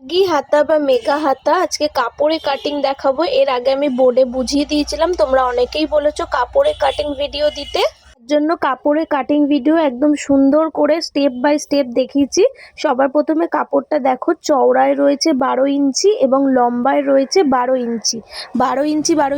Maggi হাতা বা mega হাতা আজকে কাপড়ে কাটিং দেখাবো। এর আগে আমি বোর্ডে বুঝিয়ে দিয়েছিলাম, তোমরা অনেকেই বলেছো কাপড়ে কাটিং ভিডিও দিতে। তার জন্য কাপড়ে কাটিং ভিডিও একদম সুন্দর করে স্টেপ বাই স্টেপ দেখিয়েছি। সবার প্রথমে কাপড়টা দেখো, চওড়ায় রয়েছে 12 ইঞ্চি এবং লম্বায় রয়েছে 12 ইঞ্চি। 12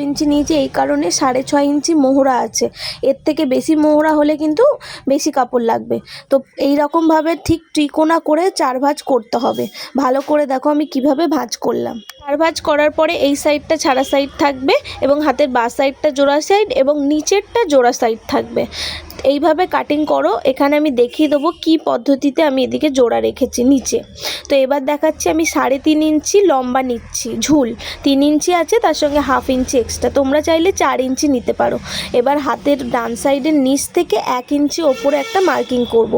ইঞ্চি নিয়েছি এই কারণে 6.5 ইঞ্চি মোহরা আছে। এর থেকে বেশি মোহরা হলে কিন্তু বেশি কাপড় লাগবে। তো এই রকমভাবে ঠিক ত্রিকোণা করে 4 ভাঁজ করতে হবে। ভালো করে দেখো আমি কিভাবে ভাঁজ করলাম। 4 ভাঁজ করার পরে এই সাইডটা ছাড়া সাইড থাকবে এবং হাতের বাঁ সাইডটা জোড়া সাইড এবং নিচেরটা জোড়া সাইড থাকবে। এইভাবে কাটিং করো। এখানে আমি দেখিয়ে দেবো কি পদ্ধতিতে আমি এদিকে জোড়া রেখেছি নিচে। তো এবার দেখাচ্ছি আমি 3.5 ইঞ্চি লম্বা নিচ্ছি ঝুল। 3 ইঞ্চি আছে, তার সঙ্গে 1/2 ইঞ্চি এক্সট্রা। তোমরা চাইলে 4 ইঞ্চি নিতে পারো। এবার হাতের ডান সাইডের নিচ থেকে 1 ইঞ্চি ওপরে একটা মার্কিং করব।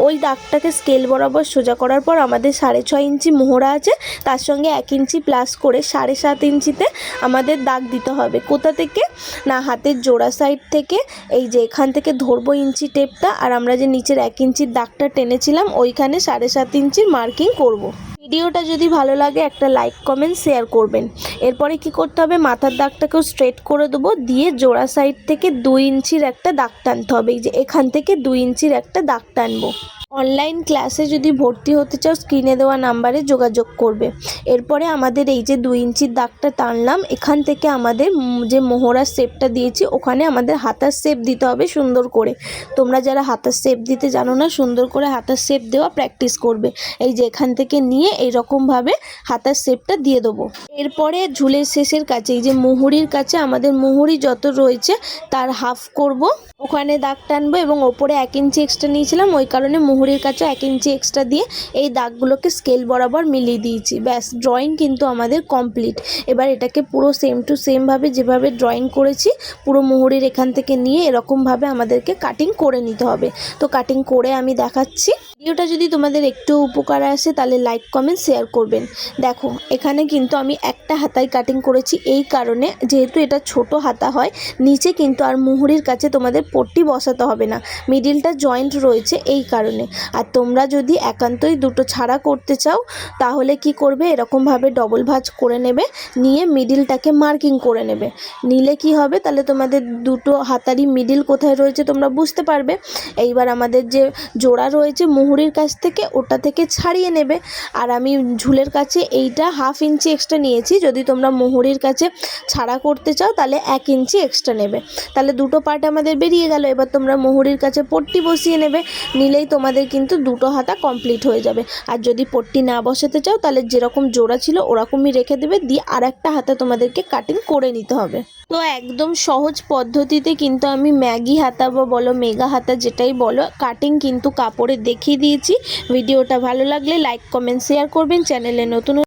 ওই দাগটাকে স্কেল বরাবর সোজা করার পর আমাদের 6.5 ইঞ্চি মোহরা আছে, তার সঙ্গে 1 ইঞ্চি প্লাস করে 7.5 ইঞ্চিতে আমাদের দাগ দিতে হবে। কোথা থেকে না, হাতের জোড়া সাইড থেকে। এই যে এখান থেকে ধরবো ইঞ্চি টেপটা, আর আমরা যে নিচের 1 ইঞ্চির দাগটা টেনেছিলাম ওইখানে 7.5 ইঞ্চির মার্কিং করব। ভিডিওটা যদি ভালো লাগে একটা লাইক কমেন্ট শেয়ার করবেন। এরপরে কি করতে হবে, মাথার দাগটাকেও স্ট্রেট করে দেবো, দিয়ে জোড়া সাইড থেকে 2 ইঞ্চির একটা দাগ টানতে হবে। এই যে এখান থেকে 2 ইঞ্চির একটা দাগ টানবো। অনলাইন ক্লাসে যদি ভর্তি হতে চাও স্ক্রিনে দেওয়া নাম্বারে যোগাযোগ করবে। এরপরে আমাদের এই যে 2 ইঞ্চির দাগটা টানলাম, এখান থেকে আমাদের যে মোহরার শেপটা দিয়েছি ওখানে আমাদের হাতার শেপ দিতে হবে সুন্দর করে। তোমরা যারা হাতার শেপ দিতে জানো না, সুন্দর করে হাতার শেপ দেওয়া প্র্যাকটিস করবে। এই যে এখান থেকে নিয়ে এইরকমভাবে হাতার শেপটা দিয়ে দেবো। এরপরে ঝুলের শেষের কাছে এই যে মুহুরির কাছে আমাদের মুহুরি যত রয়েছে তার হাফ করব, ওখানে দাগ টানবো এবং ওপরে 1 ইঞ্চি এক্সট্রা নিয়েছিলাম ওই কারণে মুহুরির কাছে 1 ইঞ্চি এক্সট্রা দিয়ে এই দাগগুলোকে স্কেল বরাবর মিলিয়ে দিয়েছি। ব্যাস, ড্রয়িং কিন্তু আমাদের কমপ্লিট। এবার এটাকে পুরো সেম টু সেমভাবে যেভাবে ড্রয়িং করেছি পুরো মুহুরির এখান থেকে নিয়ে এরকমভাবে আমাদেরকে কাটিং করে নিতে হবে। তো কাটিং করে আমি দেখাচ্ছি। ভিডিওটা যদি তোমাদের একটু উপকার আসে তাহলে লাইক কমেন্ট শেয়ার করবেন। দেখো এখানে কিন্তু আমি একটা হাতায় কাটিং করেছি এই কারণে, যেহেতু এটা ছোট হাতা হয়, নিচে কিন্তু আর মুহুরির কাছে তোমাদের পট্টি বসাতে হবে না, মিডিলটা জয়েন্ট রয়েছে এই কারণে। আর তোমরা যদি একান্তই দুটো ছাড়া করতে চাও তাহলে কি করবে, এরকমভাবে ডবল ভাঁজ করে নেবে, নিয়ে মিডিলটাকে মার্কিং করে নেবে। নিলে কি হবে, তাহলে তোমাদের দুটো হাতারই মিডিল কোথায় রয়েছে তোমরা বুঝতে পারবে। এইবার আমাদের যে জোড়া রয়েছে মুহুরির কাছ থেকে ওটা থেকে ছাড়িয়ে নেবে। আর আমি ঝুলের কাছে এইটা 1/2 ইঞ্চি এক্সট্রা নিয়েছি। যদি তোমরা মুহুরির কাছে ছাড়া করতে চাও তাহলে 1 ইঞ্চি এক্সট্রা নেবে। তাহলে দুটো পার্ট আমাদের বেরিয়ে গেল। এবার তোমরা মুহুরির কাছে পট্টি বসিয়ে নেবে, নিলেই তোমাদের কিন্তু দুটো হাতা কমপ্লিট হয়ে যাবে। আর যদি পট্টি না বসাতে চাও তাহলে যেরকম জোড়া ছিল ওরকমই রেখে দেবে, দিয়ে আর একটা হাতা তোমাদেরকে কাটিং করে নিতে হবে। তো একদম সহজ পদ্ধতিতে কিন্তু আমি ম্যাগি হাতা বা বলো মেগা হাতা যেটাই বলো কাটিং কিন্তু কাপড়ে দেখিয়ে দিয়েছি। ভিডিওটা ভালো লাগলে লাইক কমেন্ট শেয়ার করবেন। চ্যানেলে নতুন